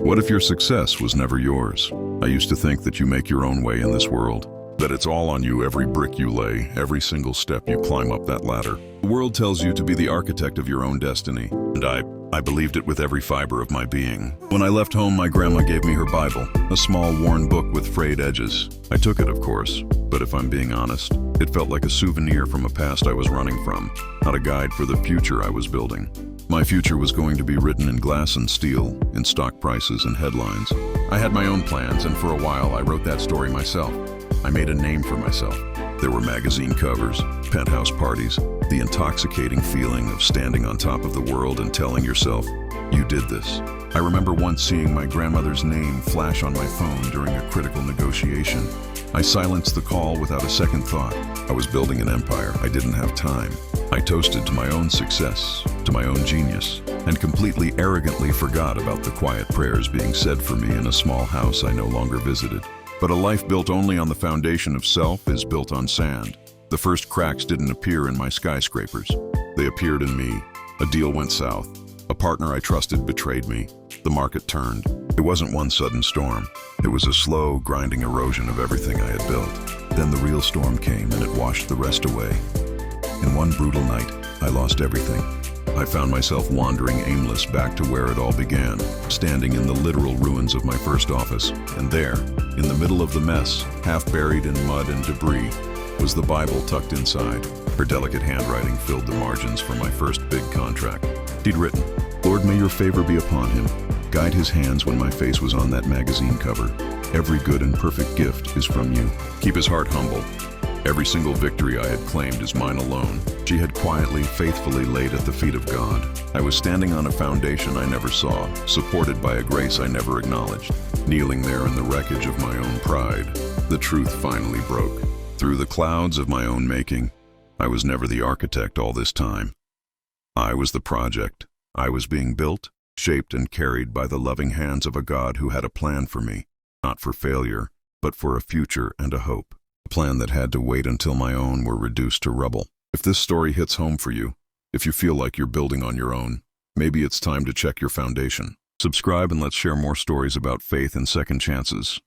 What if your success was never yours? I used to think that you make your own way in this world, that it's all on you every brick you lay, every single step you climb up that ladder. The world tells you to be the architect of your own destiny, and I believed it with every fiber of my being. When I left home, my grandma gave me her Bible, a small worn book with frayed edges. I took it, of course, but if I'm being honest, it felt like a souvenir from a past I was running from, not a guide for the future I was building. My future was going to be written in glass and steel, in stock prices and headlines. I had my own plans, and for a while I wrote that story myself. I made a name for myself. There were magazine covers, penthouse parties, the intoxicating feeling of standing on top of the world and telling yourself, you did this. I remember once seeing my grandmother's name flash on my phone during a critical negotiation. I silenced the call without a second thought. I was building an empire. I didn't have time. I toasted to my own success, to my own genius, and completely arrogantly forgot about the quiet prayers being said for me in a small house I no longer visited. But a life built only on the foundation of self is built on sand. The first cracks didn't appear in my skyscrapers. They appeared in me. A deal went south. A partner I trusted betrayed me. The market turned. It wasn't one sudden storm. It was a slow, grinding erosion of everything I had built. Then the real storm came and it washed the rest away. In one brutal night, I lost everything. I found myself wandering aimless back to where it all began, standing in the literal ruins of my first office. And there, in the middle of the mess, half buried in mud and debris, was the Bible tucked inside. Her delicate handwriting filled the margins for my first big contract. She'd written, "Lord, may your favor be upon him. Guide his hands when my face was on that magazine cover. Every good and perfect gift is from you. Keep his heart humble. Every single victory I had claimed is mine alone." She had quietly, faithfully laid at the feet of God. I was standing on a foundation I never saw, supported by a grace I never acknowledged. Kneeling there in the wreckage of my own pride, the truth finally broke. Through the clouds of my own making, I was never the architect all this time. I was the project. I was being built, shaped and carried by the loving hands of a God who had a plan for me, not for failure, but for a future and a hope. A plan that had to wait until my own were reduced to rubble. If this story hits home for you, if you feel like you're building on your own, maybe it's time to check your foundation. Subscribe and let's share more stories about faith and second chances.